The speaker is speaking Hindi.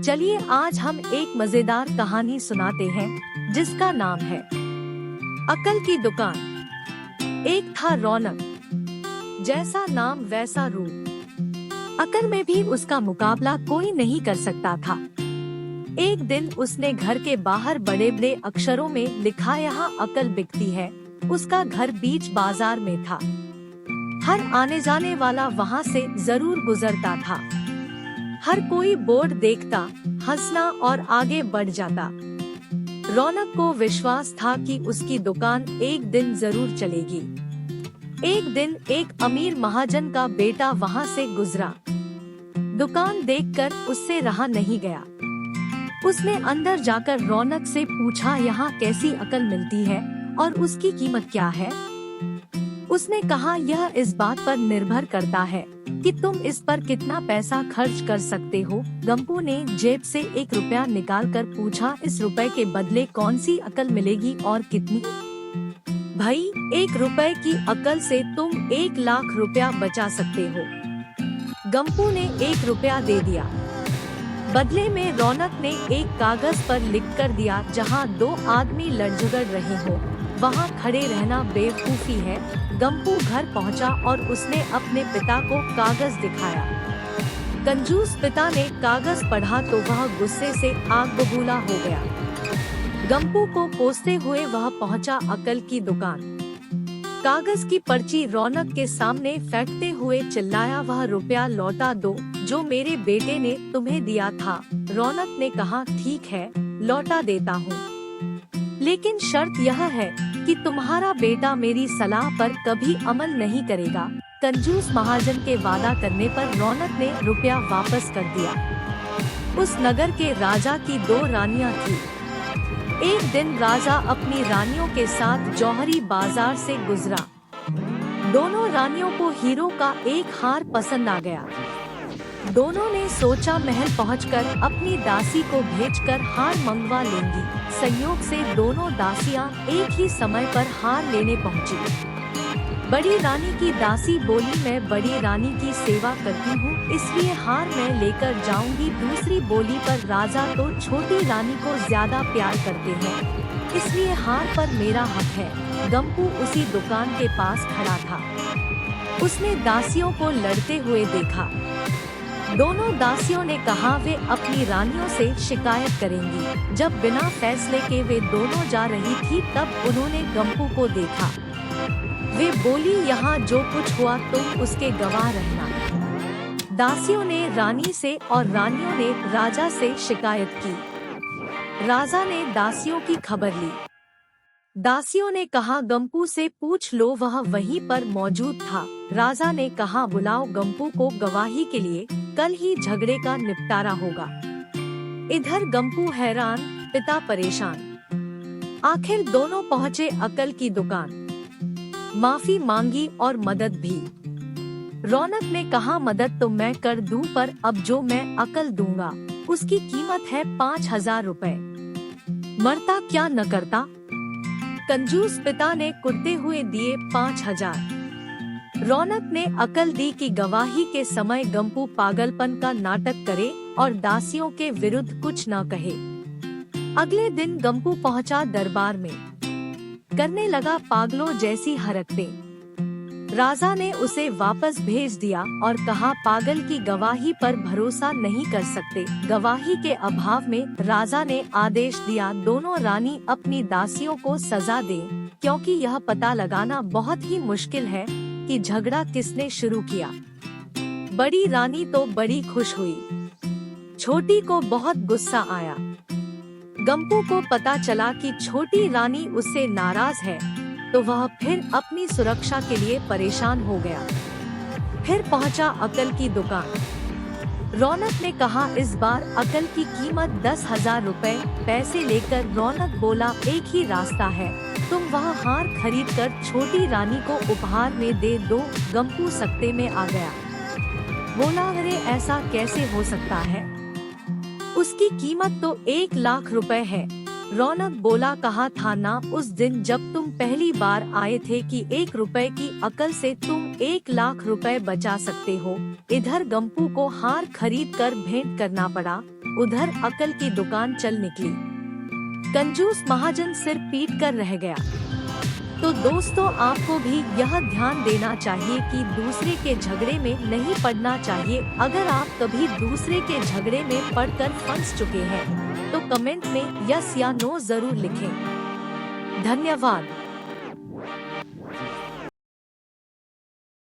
चलिए आज हम एक मजेदार कहानी सुनाते हैं जिसका नाम है अकल की दुकान। एक था रौनक, जैसा नाम वैसा रूप, अकल में भी उसका मुकाबला कोई नहीं कर सकता था। एक दिन उसने घर के बाहर बड़े बड़े अक्षरों में लिखा, यहाँ अकल बिकती है। उसका घर बीच बाजार में था। हर आने जाने वाला वहाँ से जरूर गुजरता था। हर कोई बोर्ड देखता, हंसना और आगे बढ़ जाता। रौनक को विश्वास था कि उसकी दुकान एक दिन जरूर चलेगी। एक दिन एक अमीर महाजन का बेटा वहाँ से गुजरा। दुकान देखकर उससे रहा नहीं गया। उसने अंदर जाकर रौनक से पूछा, यहाँ कैसी अकल मिलती है और उसकी कीमत क्या है? उसने कहा, यह इस बात पर निर्भर करता है कि तुम इस पर कितना पैसा खर्च कर सकते हो। गंपू ने जेब से 1 रुपया निकालकर पूछा, इस रुपए के बदले कौन सी अकल मिलेगी और कितनी? भाई, 1 रुपए की अकल से तुम 1 लाख रुपया बचा सकते हो। गंपू ने 1 रुपया दे दिया। बदले में रौनक ने एक कागज पर लिख कर दिया, जहाँ 2 आदमी लड़ झगड़ रहे हो वहाँ खड़े रहना बेवकूफी है। गंपू घर पहुँचा और उसने अपने पिता को कागज दिखाया। कंजूस पिता ने कागज पढ़ा तो वह गुस्से से आग बबूला हो गया। गंपू को कोसते हुए वह पहुँचा अकल की दुकान। कागज की पर्ची रौनक के सामने फेंकते हुए चिल्लाया, वह रुपया लौटा दो जो मेरे बेटे ने तुम्हें दिया था। रौनक ने कहा, ठीक है, लौटा देता हूँ, लेकिन शर्त यह है कि तुम्हारा बेटा मेरी सलाह पर कभी अमल नहीं करेगा। कंजूस महाजन के वादा करने पर रौनक ने रुपया वापस कर दिया। उस नगर के राजा की 2 रानियां थी। एक दिन राजा अपनी रानियों के साथ जौहरी बाजार से गुजरा। दोनों रानियों को हीरो का एक हार पसंद आ गया। दोनों ने सोचा महल पहुंचकर अपनी दासी को भेजकर हार मंगवा लेंगी। संयोग से दोनों दासियां एक ही समय पर हार लेने पहुंची। बड़ी रानी की दासी बोली, मैं बड़ी रानी की सेवा करती हूँ, इसलिए हार मैं लेकर जाऊंगी। दूसरी बोली पर, राजा तो छोटी रानी को ज्यादा प्यार करते हैं, इसलिए हार पर मेरा हक है। गंपू उसी दुकान के पास खड़ा था। उसने दासियों को लड़ते हुए देखा। दोनों दासियों ने कहा वे अपनी रानियों से शिकायत करेंगी। जब बिना फैसले के वे दोनों जा रही थी तब उन्होंने गंपू को देखा। वे बोली, यहाँ जो कुछ हुआ तुम उसके गवाह रहना। दासियों ने रानी से और रानियों ने राजा से शिकायत की। राजा ने दासियों की खबर ली। दासियों ने कहा, गंपू से पूछ लो, वह वहीं पर मौजूद था। राजा ने कहा, बुलाओ गंपू को गवाही के लिए, कल ही झगड़े का निपटारा होगा। इधर गंपू हैरान, पिता परेशान। आखिर दोनों पहुँचे अकल की दुकान। माफी मांगी और मदद भी। रौनक ने कहा, मदद तो मैं कर दूं, पर अब जो मैं अकल दूंगा उसकी कीमत है 5000 रुपए। मरता क्या न करता। कंजूस पिता ने कुर्ते हुए दिए 5000। रौनक ने अकल दी कि गवाही के समय गंपू पागलपन का नाटक करे और दासियों के विरुद्ध कुछ न कहे। अगले दिन गंपू पहुंचा दरबार में। करने लगा पागलों जैसी हरकतें। राजा ने उसे वापस भेज दिया और कहा, पागल की गवाही पर भरोसा नहीं कर सकते। गवाही के अभाव में राजा ने आदेश दिया, दोनों रानी अपनी दासियों को सजा दें, क्योंकि यह पता लगाना बहुत ही मुश्किल है कि झगड़ा किसने शुरू किया। बड़ी रानी तो बड़ी खुश हुई, छोटी को बहुत गुस्सा आया। गंपू को पता चला कि छोटी रानी उससे नाराज है, तो वह फिर अपनी सुरक्षा के लिए परेशान हो गया। फिर पहुंचा अकल की दुकान। रौनक ने कहा, इस बार अकल की कीमत 10,000 रुपए। पैसे लेकर रौनक बोला, एक ही रास्ता है, तुम वह हार खरीद कर छोटी रानी को उपहार में दे दो। गंपू सकते में आ गया। बोला, अरे ऐसा कैसे हो सकता है, उसकी कीमत तो 1 लाख रुपए है। रौनक बोला, कहा था ना उस दिन जब तुम पहली बार आए थे कि 1 रुपए की अकल से तुम 1 लाख रुपए बचा सकते हो। इधर गंपू को हार खरीद कर भेंट करना पड़ा। उधर अकल की दुकान चल निकली। कंजूस महाजन सिर पीट कर रह गया। तो दोस्तों, आपको भी यह ध्यान देना चाहिए कि दूसरे के झगड़े में नहीं पड़ना चाहिए। अगर आप कभी दूसरे के झगड़े में पड़कर फंस चुके हैं तो कमेंट में यस या नो जरूर लिखें। धन्यवाद।